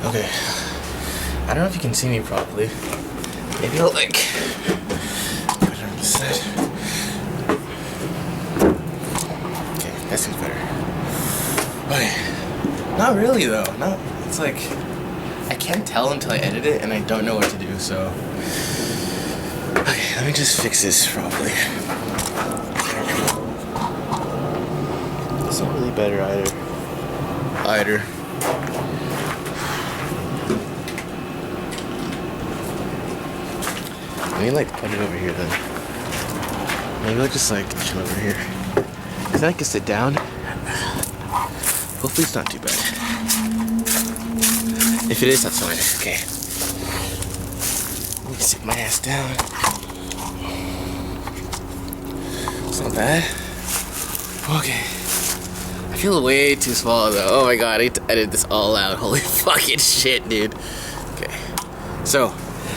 Okay. I don't know if you can see me properly. Maybe I'll like put it on the side. Okay, that seems better. Okay. Not really though. No, it's like I can't tell until I edit it, and I don't know what to do. So, okay, let me just fix this properly. It's not really better either. Let me like put it over here then. Maybe I'll just like chill over here. Cause then I can sit down. Hopefully it's not too bad. If it is, that's fine. Okay. Let me sit my ass down. It's not bad. Okay. I feel way too small though. Oh my god, I need to edit this all out. Holy fucking shit, dude. Okay. So,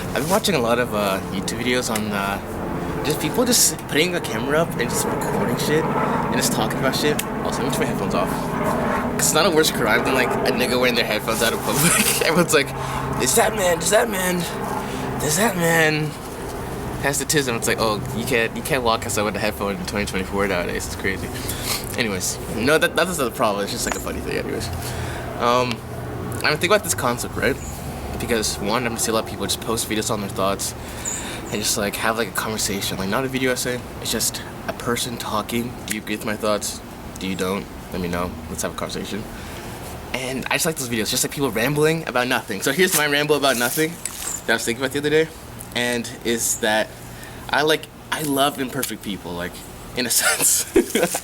I've been watching a lot of YouTube videos on just people just putting a camera up and just recording shit and just talking about shit. Also, let me turn my headphones off. Cause it's not a worse crime than like a nigga wearing their headphones out of public. Everyone's like, "Is that man? Does that man? Does that man?" Has autism. It's like, oh, you can't walk outside with a headphone in 2024 nowadays. It's crazy. Anyways, no, that's not the problem. It's just like a funny thing. Anyways, I'm thinking about this concept, right? Because one, I'm gonna see a lot of people just post videos on their thoughts and just like have like a conversation, like not a video essay. It's just a person talking. Do you agree with my thoughts? Do you don't? Let me know. Let's have a conversation. And I just like those videos, just like people rambling about nothing. So here's my ramble about nothing that I was thinking about the other day, and is that I love imperfect people, like in a sense, because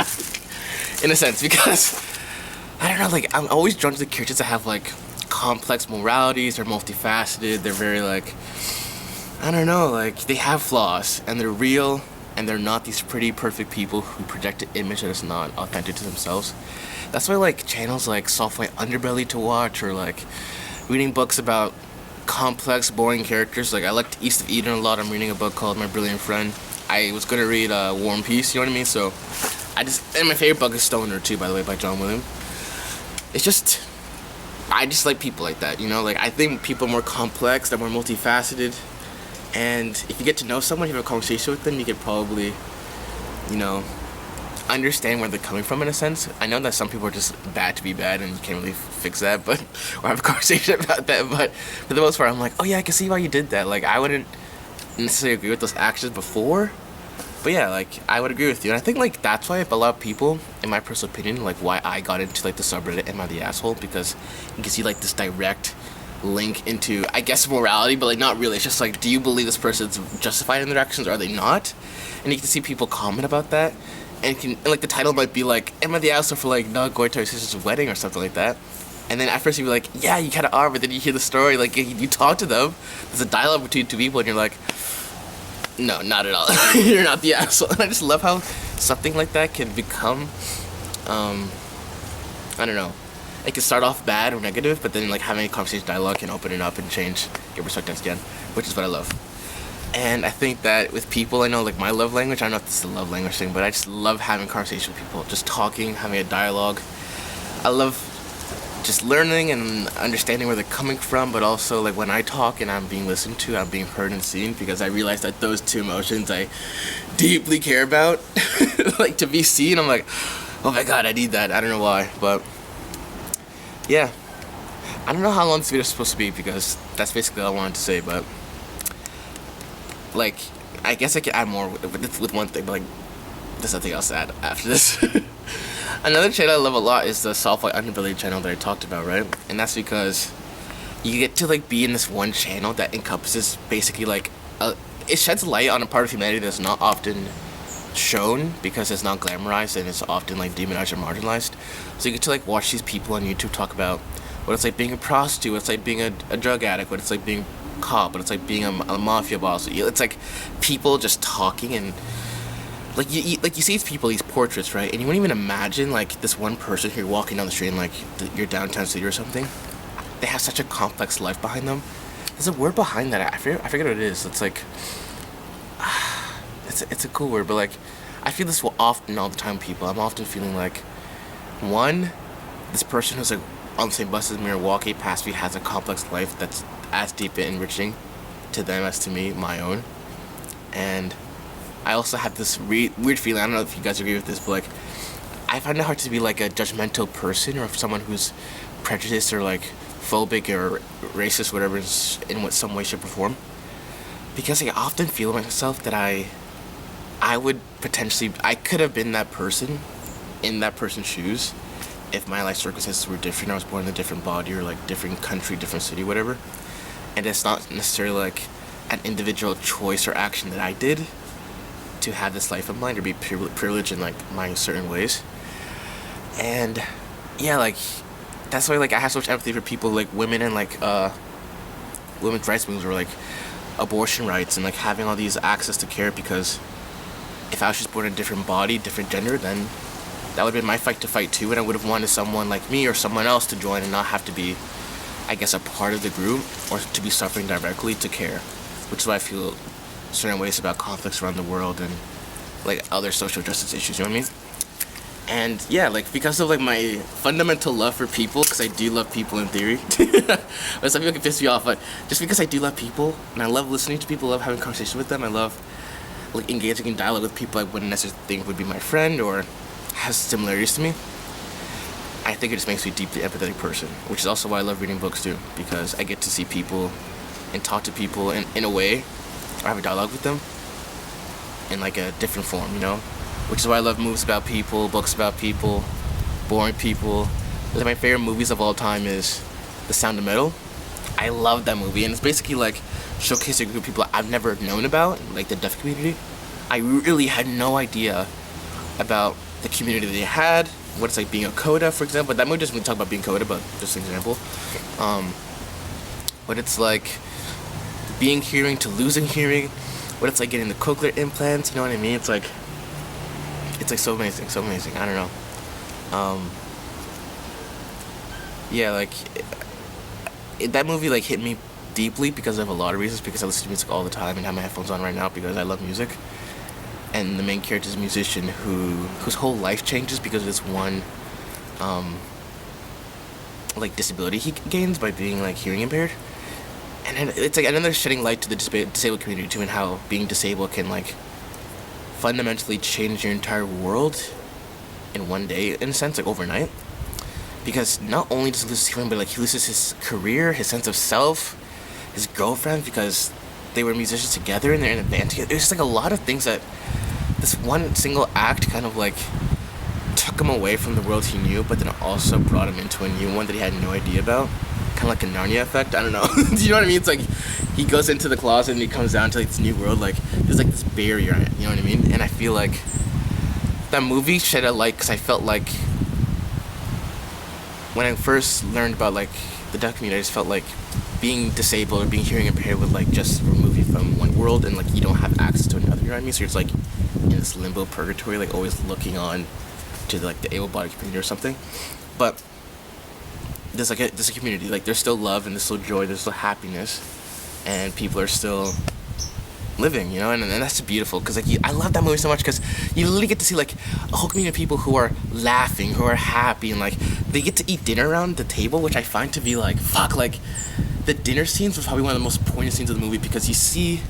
I don't know, like I'm always drawn to the characters that have like complex moralities. They're multifaceted. They're very like, I don't know, like they have flaws and they're real, and they're not these pretty perfect people who project an image that is not authentic to themselves. That's why I like channels like Soft White Underbelly to watch, or like reading books about complex, boring characters. Like I liked East of Eden a lot. I'm reading a book called My Brilliant Friend. I was gonna read War and Peace, you know what I mean? So and my favorite book is Stoner too, by the way, by John William. It's just, I just like people like that, you know? Like, I think people are more complex, they're more multifaceted, and if you get to know someone, you have a conversation with them, you could probably, you know, understand where they're coming from in a sense. I know that some people are just bad to be bad, and you can't really fix that, but, or have a conversation about that, but for the most part, I'm like, oh yeah, I can see why you did that. Like, I wouldn't necessarily agree with those actions before, but yeah, like, I would agree with you. And I think, like, that's why a lot of people, in my personal opinion, like, why I got into, like, the subreddit Am I the Asshole? Because you can see, like, this direct link into, I guess, morality, but, like, not really. It's just, like, do you believe this person's justified in their actions, or are they not? And you can see people comment about that. And like, the title might be, like, Am I the Asshole for, like, not going to my sister's wedding or something like that? And then at first you'd be like, yeah, you kind of are, but then you hear the story, like, you talk to them, there's a dialogue between two people, and you're like, no, not at all. You're not the asshole. And I just love how something like that can become, I don't know. It can start off bad or negative, but then like having a conversation dialogue can open it up and change your perspective again, which is what I love. And I think that with people, I know like my love language, I don't know if this is a love language thing, but I just love having conversation with people, just talking, having a dialogue. I love just learning and understanding where they're coming from, but also like when I talk and I'm being listened to, I'm being heard and seen, because I realize that those two emotions I deeply care about. Like, to be seen, I'm like, oh my god, I need that. I don't know why, but yeah, I don't know how long this video is supposed to be, because that's basically all I wanted to say. But like, I guess I could add more with one thing, but like, there's nothing else to add after this. Another channel I love a lot is the Soft White Underbelly channel that I talked about, right? And that's because you get to like be in this one channel that encompasses basically like it sheds light on a part of humanity that's not often shown, because it's not glamorized and it's often like demonized or marginalized. So you get to like watch these people on YouTube talk about what it's like being a prostitute, what it's like being a drug addict, what it's like being a cop, what it's like being a mafia boss. It's like people just talking, and like you see these people, these portraits, right? And you wouldn't even imagine like this one person who you're walking down the street in like your downtown city or something. They have such a complex life behind them. There's a word behind that. I forget what it is. It's like it's a cool word, but like I feel this often all the time. People, I'm often feeling like, one, this person who's like on the same bus as me or walking past me has a complex life that's as deep and enriching to them as to me, my own. And I also have this weird feeling, I don't know if you guys agree with this, but like, I find it hard to be like a judgmental person or someone who's prejudiced or like phobic or racist, whatever, in what some way, shape, or form. Because I often feel myself that I would potentially, I could have been that person in that person's shoes if my life circumstances were different. I was born in a different body or like different country, different city, whatever. And it's not necessarily like an individual choice or action that I did to have this life of mine or be privileged in like my certain ways. And yeah, like that's why like I have so much empathy for people like women and like women's rights movements or like abortion rights and like having all these access to care, because if I was just born in a different body, different gender, then that would have been my fight to fight too, and I would have wanted someone like me or someone else to join and not have to be, I guess, a part of the group or to be suffering directly to care, which is why I feel certain ways about conflicts around the world and like other social justice issues, you know what I mean? And yeah, like because of like my fundamental love for people, because I do love people in theory, but some people can piss me off, but just because I do love people and I love listening to people, love having conversation with them, I love like engaging in dialogue with people I wouldn't necessarily think would be my friend or has similarities to me, I think it just makes me a deeply empathetic person, which is also why I love reading books too, because I get to see people and talk to people in a way, or have a dialogue with them in like a different form, you know? Which is why I love movies about people, books about people, boring people. One of my favorite movies of all time is The Sound of Metal. I love that movie, and it's basically like showcasing a group of people I've never known about, like the deaf community. I really had no idea about the community they had, what it's like being a coda, for example. That movie doesn't really talk about being coda, but just an example. But it's like being hearing to losing hearing, what it's like getting the cochlear implants, you know what I mean? It's like so amazing, so amazing. I don't know. Yeah, like that movie like hit me deeply because of a lot of reasons, because I listen to music all the time and have my headphones on right now because I love music. And the main character is a musician whose whole life changes because of this one like disability he gains by being like hearing impaired. And then it's like another shedding light to the disabled community too, and how being disabled can like fundamentally change your entire world in one day, in a sense, like overnight. Because not only does he lose his hearing, but like he loses his career, his sense of self, his girlfriend, because they were musicians together and they're in a band together. There's like a lot of things that this one single act kind of like took him away from the world he knew, but then also brought him into a new one that he had no idea about. Kind of like a Narnia effect, I don't know. Do you know what I mean? It's like he goes into the closet and he comes down to like this new world, like there's like this barrier, you know what I mean? And I feel like that movie shed a light, because I felt like when I first learned about like the deaf community, I just felt like being disabled or being hearing impaired would like just remove you from one world and like you don't have access to another, you know what I mean? So it's like in this limbo purgatory, like always looking on to like the able-bodied community or something. But there's a community, like there's still love and there's still joy, there's still happiness, and people are still living, you know, and that's beautiful, because like I love that movie so much, because you literally get to see like a whole community of people who are laughing, who are happy, and like they get to eat dinner around the table, which I find to be like fuck, like the dinner scenes was probably one of the most poignant scenes of the movie, because you see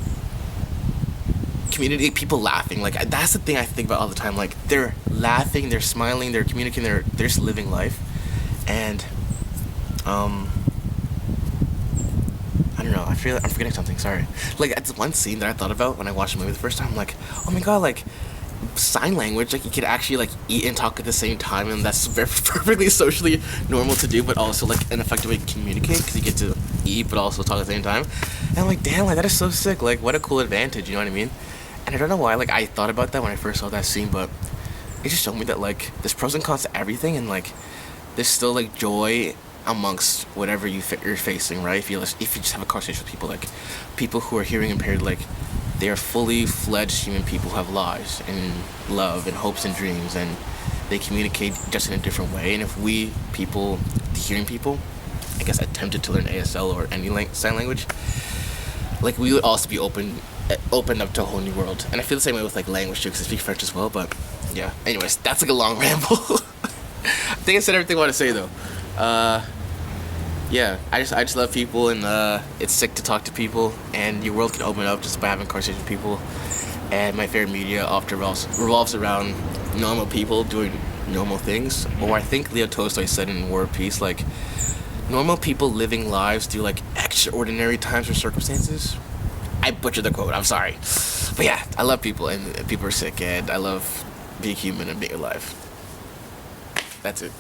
community, people laughing, like that's the thing I think about all the time, like they're laughing, they're smiling, they're communicating, they're just living life. And I don't know, I feel like I'm forgetting something, sorry. Like, it's one scene that I thought about when I watched the movie the first time, I'm like, oh my god, like, sign language, like, you could actually, like, eat and talk at the same time, and that's very perfectly socially normal to do, but also, like, an effective way to communicate, because you get to eat, but also talk at the same time. And I'm like, damn, like, that is so sick, like, what a cool advantage, you know what I mean? And I don't know why, like, I thought about that when I first saw that scene, but it just showed me that, like, there's pros and cons to everything, and, like, there's still, like, joy amongst whatever you're facing, right? If you just have a conversation with people, like people who are hearing impaired, like they are fully fledged human people who have lives and love and hopes and dreams, and they communicate just in a different way. And if we people, the hearing people, I guess attempted to learn ASL or any sign language, like we would also be opened up to a whole new world. And I feel the same way with like language too, because I speak French as well. But yeah, anyways, that's like a long ramble. I think I said everything I want to say though. yeah, I just love people, and it's sick to talk to people, and your world can open up just by having conversations with people. And my favorite media often revolves around normal people doing normal things. Or I think Leo Tolstoy said in War and Peace, like, normal people living lives through like extraordinary times or circumstances. I butchered the quote. I'm sorry, but yeah, I love people, and people are sick, and I love being human and being alive. That's it.